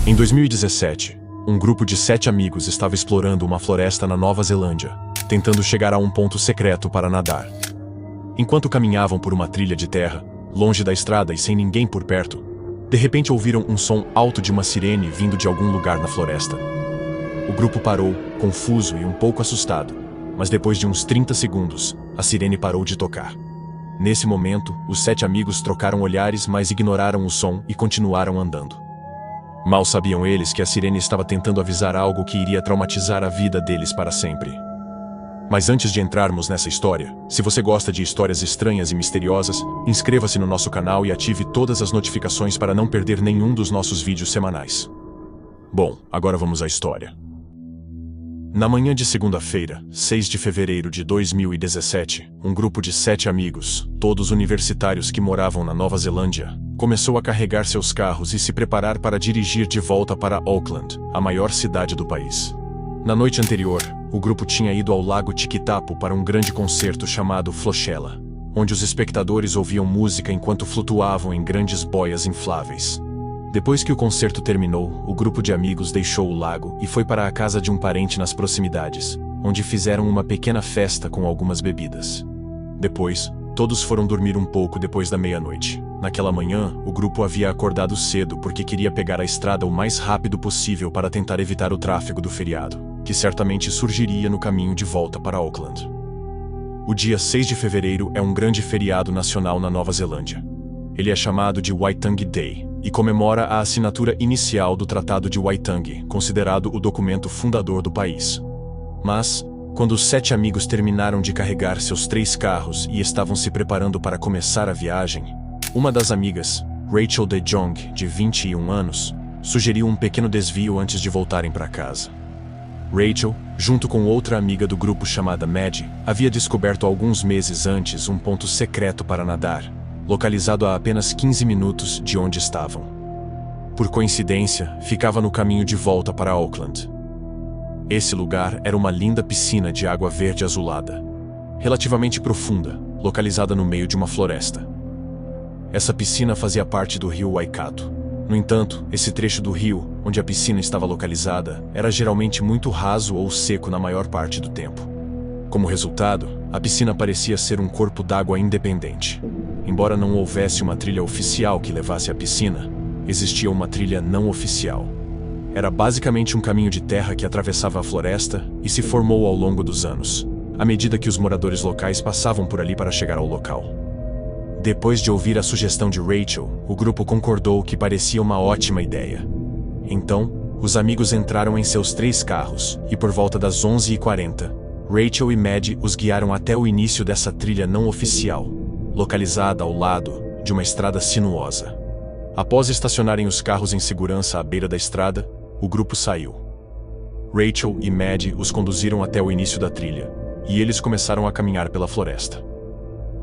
Em 2017, um grupo de 7 amigos estava explorando uma floresta na Nova Zelândia, tentando chegar a um ponto secreto para nadar. Enquanto caminhavam por uma trilha de terra, longe da estrada e sem ninguém por perto, de repente ouviram um som alto de uma sirene vindo de algum lugar na floresta. O grupo parou, confuso e um pouco assustado, mas depois de uns 30 segundos, a sirene parou de tocar. Nesse momento, os 7 amigos trocaram olhares, mas ignoraram o som e continuaram andando. Mal sabiam eles que a sirene estava tentando avisar algo que iria traumatizar a vida deles para sempre. Mas antes de entrarmos nessa história, se você gosta de histórias estranhas e misteriosas, inscreva-se no nosso canal e ative todas as notificações para não perder nenhum dos nossos vídeos semanais. Bom, agora vamos à história. Na manhã de segunda-feira, 6 de fevereiro de 2017, um grupo de 7 amigos, todos universitários que moravam na Nova Zelândia, começou a carregar seus carros e se preparar para dirigir de volta para Auckland, a maior cidade do país. Na noite anterior, o grupo tinha ido ao Lago Tikitapu para um grande concerto chamado Flochella, onde os espectadores ouviam música enquanto flutuavam em grandes boias infláveis. Depois que o concerto terminou, o grupo de amigos deixou o lago e foi para a casa de um parente nas proximidades, onde fizeram uma pequena festa com algumas bebidas. Depois, todos foram dormir um pouco depois da meia-noite. Naquela manhã, o grupo havia acordado cedo porque queria pegar a estrada o mais rápido possível para tentar evitar o tráfego do feriado, que certamente surgiria no caminho de volta para Auckland. O dia 6 de fevereiro é um grande feriado nacional na Nova Zelândia. Ele é chamado de Waitangi Day e comemora a assinatura inicial do Tratado de Waitangi, considerado o documento fundador do país. Mas, quando os 7 amigos terminaram de carregar seus 3 carros e estavam se preparando para começar a viagem, uma das amigas, Rachel De Jong, de 21 anos, sugeriu um pequeno desvio antes de voltarem para casa. Rachel, junto com outra amiga do grupo chamada Maddie, havia descoberto alguns meses antes um ponto secreto para nadar, localizado a apenas 15 minutos de onde estavam. Por coincidência, ficava no caminho de volta para Auckland. Esse lugar era uma linda piscina de água verde azulada, relativamente profunda, localizada no meio de uma floresta. Essa piscina fazia parte do rio Waikato. No entanto, esse trecho do rio, onde a piscina estava localizada, era geralmente muito raso ou seco na maior parte do tempo. Como resultado, a piscina parecia ser um corpo d'água independente. Embora não houvesse uma trilha oficial que levasse à piscina, existia uma trilha não oficial. Era basicamente um caminho de terra que atravessava a floresta e se formou ao longo dos anos, à medida que os moradores locais passavam por ali para chegar ao local. Depois de ouvir a sugestão de Rachel, o grupo concordou que parecia uma ótima ideia. Então, os amigos entraram em seus 3 carros e por volta das 11h40, Rachel e Maddie os guiaram até o início dessa trilha não oficial, localizada ao lado de uma estrada sinuosa. Após estacionarem os carros em segurança à beira da estrada, o grupo saiu. Rachel e Maddie os conduziram até o início da trilha, e eles começaram a caminhar pela floresta.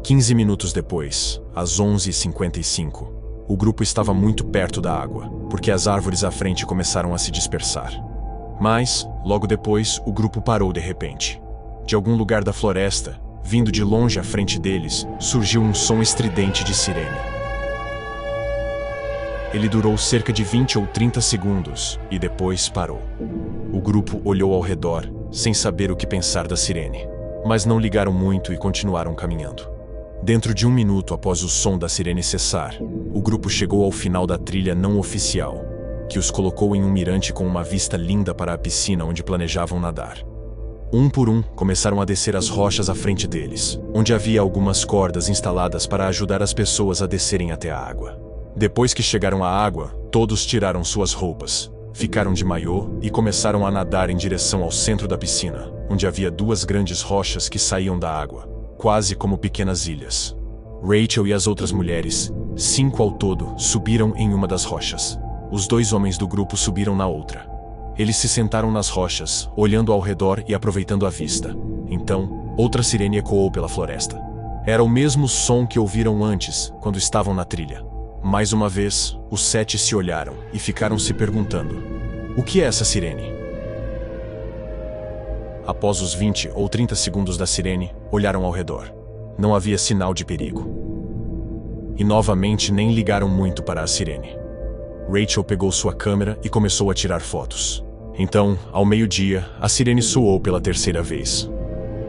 15 minutos depois, às 11h55, o grupo estava muito perto da água, porque as árvores à frente começaram a se dispersar. Mas, logo depois, o grupo parou de repente. De algum lugar da floresta, vindo de longe à frente deles, surgiu um som estridente de sirene. Ele durou cerca de 20 ou 30 segundos e depois parou. O grupo olhou ao redor, sem saber o que pensar da sirene, mas não ligaram muito e continuaram caminhando. Dentro de 1 minuto após o som da sirene cessar, o grupo chegou ao final da trilha não oficial, que os colocou em um mirante com uma vista linda para a piscina onde planejavam nadar. Um por um, começaram a descer as rochas à frente deles, onde havia algumas cordas instaladas para ajudar as pessoas a descerem até a água. Depois que chegaram à água, todos tiraram suas roupas, ficaram de maiô e começaram a nadar em direção ao centro da piscina, onde havia 2 grandes rochas que saíam da água, quase como pequenas ilhas. Rachel e as outras mulheres, 5 ao todo, subiram em uma das rochas. Os 2 homens do grupo subiram na outra. Eles se sentaram nas rochas, olhando ao redor e aproveitando a vista. Então, outra sirene ecoou pela floresta. Era o mesmo som que ouviram antes, quando estavam na trilha. Mais uma vez, os 7 se olharam e ficaram se perguntando: o que é essa sirene? Após os 20 ou 30 segundos da sirene, olharam ao redor. Não havia sinal de perigo. E novamente nem ligaram muito para a sirene. Rachel pegou sua câmera e começou a tirar fotos. Então, ao meio-dia, a sirene soou pela terceira vez.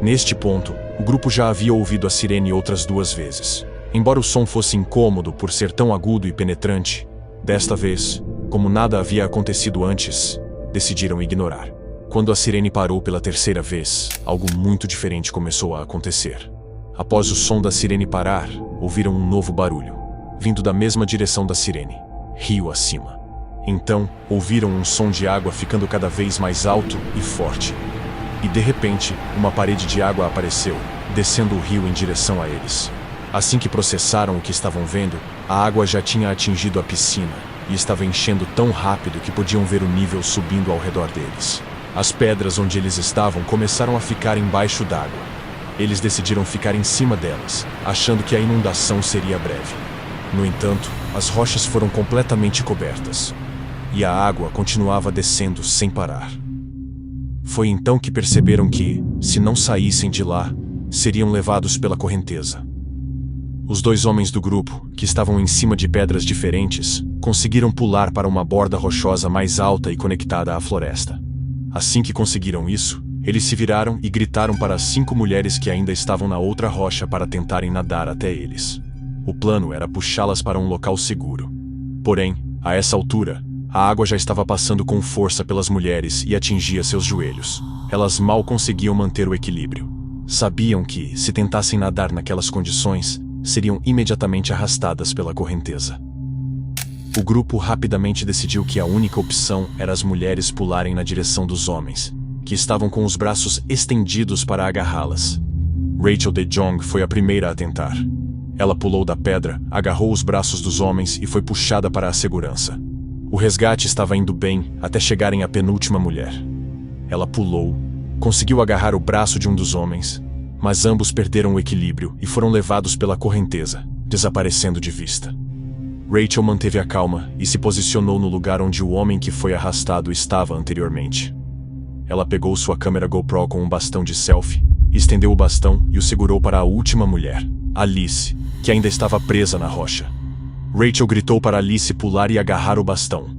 Neste ponto, o grupo já havia ouvido a sirene outras 2 vezes. Embora o som fosse incômodo por ser tão agudo e penetrante, desta vez, como nada havia acontecido antes, decidiram ignorar. Quando a sirene parou pela terceira vez, algo muito diferente começou a acontecer. Após o som da sirene parar, ouviram um novo barulho, vindo da mesma direção da sirene, rio acima. Então, ouviram um som de água ficando cada vez mais alto e forte. E de repente, uma parede de água apareceu, descendo o rio em direção a eles. Assim que processaram o que estavam vendo, a água já tinha atingido a piscina e estava enchendo tão rápido que podiam ver o nível subindo ao redor deles. As pedras onde eles estavam começaram a ficar embaixo d'água. Eles decidiram ficar em cima delas, achando que a inundação seria breve. No entanto, as rochas foram completamente cobertas, e a água continuava descendo sem parar. Foi então que perceberam que, se não saíssem de lá, seriam levados pela correnteza. Os 2 homens do grupo, que estavam em cima de pedras diferentes, conseguiram pular para uma borda rochosa mais alta e conectada à floresta. Assim que conseguiram isso, eles se viraram e gritaram para as 5 mulheres que ainda estavam na outra rocha para tentarem nadar até eles. O plano era puxá-las para um local seguro. Porém, a essa altura, a água já estava passando com força pelas mulheres e atingia seus joelhos. Elas mal conseguiam manter o equilíbrio. Sabiam que, se tentassem nadar naquelas condições, seriam imediatamente arrastadas pela correnteza. O grupo rapidamente decidiu que a única opção era as mulheres pularem na direção dos homens, que estavam com os braços estendidos para agarrá-las. Rachel de Jong foi a primeira a tentar. Ela pulou da pedra, agarrou os braços dos homens e foi puxada para a segurança. O resgate estava indo bem até chegarem à penúltima mulher. Ela pulou, conseguiu agarrar o braço de um dos homens, mas ambos perderam o equilíbrio e foram levados pela correnteza, desaparecendo de vista. Rachel manteve a calma e se posicionou no lugar onde o homem que foi arrastado estava anteriormente. Ela pegou sua câmera GoPro com um bastão de selfie, estendeu o bastão e o segurou para a última mulher, Alice, que ainda estava presa na rocha. Rachel gritou para Alice pular e agarrar o bastão.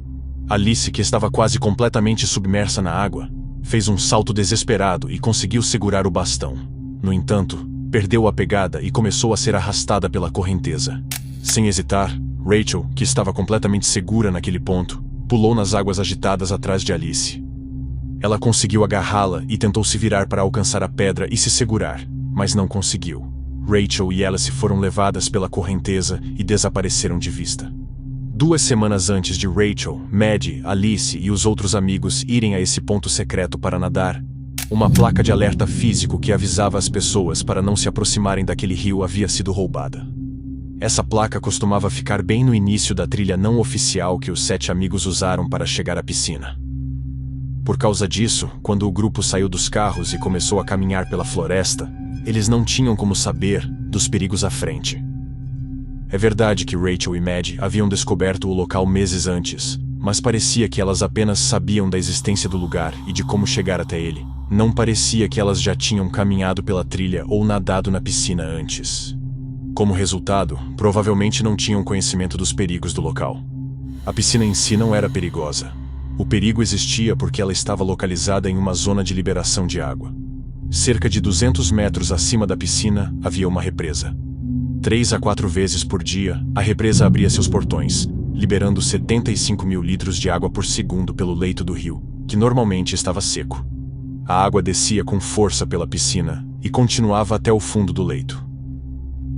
Alice, que estava quase completamente submersa na água, fez um salto desesperado e conseguiu segurar o bastão. No entanto, perdeu a pegada e começou a ser arrastada pela correnteza. Sem hesitar, Rachel, que estava completamente segura naquele ponto, pulou nas águas agitadas atrás de Alice. Ela conseguiu agarrá-la e tentou se virar para alcançar a pedra e se segurar, mas não conseguiu. Rachel e Alice foram levadas pela correnteza e desapareceram de vista. 2 semanas antes de Rachel, Maddie, Alice e os outros amigos irem a esse ponto secreto para nadar, uma placa de alerta físico que avisava as pessoas para não se aproximarem daquele rio havia sido roubada. Essa placa costumava ficar bem no início da trilha não oficial que os 7 amigos usaram para chegar à piscina. Por causa disso, quando o grupo saiu dos carros e começou a caminhar pela floresta, eles não tinham como saber dos perigos à frente. É verdade que Rachel e Maddie haviam descoberto o local meses antes, mas parecia que elas apenas sabiam da existência do lugar e de como chegar até ele. Não parecia que elas já tinham caminhado pela trilha ou nadado na piscina antes. Como resultado, provavelmente não tinham conhecimento dos perigos do local. A piscina em si não era perigosa. O perigo existia porque ela estava localizada em uma zona de liberação de água. Cerca de 200 metros acima da piscina havia uma represa. 3 a 4 vezes por dia, a represa abria seus portões, liberando 75 mil litros de água por segundo pelo leito do rio, que normalmente estava seco. A água descia com força pela piscina e continuava até o fundo do leito.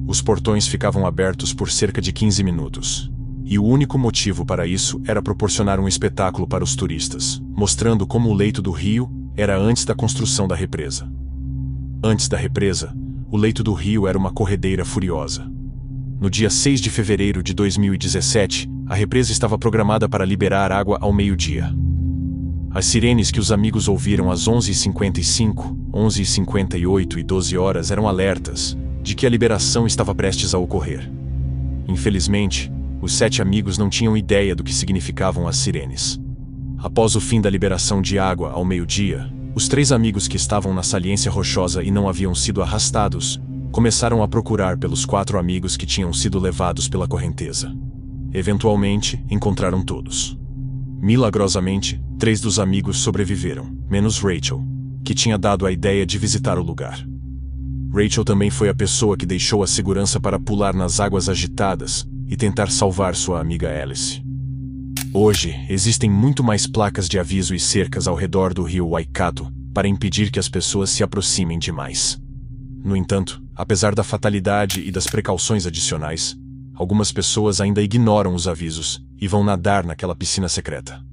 Os portões ficavam abertos por cerca de 15 minutos. E o único motivo para isso era proporcionar um espetáculo para os turistas, mostrando como o leito do rio era antes da construção da represa. Antes da represa, o leito do rio era uma corredeira furiosa. No dia 6 de fevereiro de 2017, a represa estava programada para liberar água ao meio-dia. As sirenes que os amigos ouviram às 11h55, 11h58 e 12 horas eram alertas de que a liberação estava prestes a ocorrer. Infelizmente, os 7 amigos não tinham ideia do que significavam as sirenes. Após o fim da liberação de água ao meio-dia, os 3 amigos que estavam na saliência rochosa e não haviam sido arrastados, começaram a procurar pelos 4 amigos que tinham sido levados pela correnteza. Eventualmente, encontraram todos. Milagrosamente, 3 dos amigos sobreviveram, menos Rachel, que tinha dado a ideia de visitar o lugar. Rachel também foi a pessoa que deixou a segurança para pular nas águas agitadas e tentar salvar sua amiga Alice. Hoje, existem muito mais placas de aviso e cercas ao redor do rio Waikato para impedir que as pessoas se aproximem demais. No entanto, apesar da fatalidade e das precauções adicionais, algumas pessoas ainda ignoram os avisos e vão nadar naquela piscina secreta.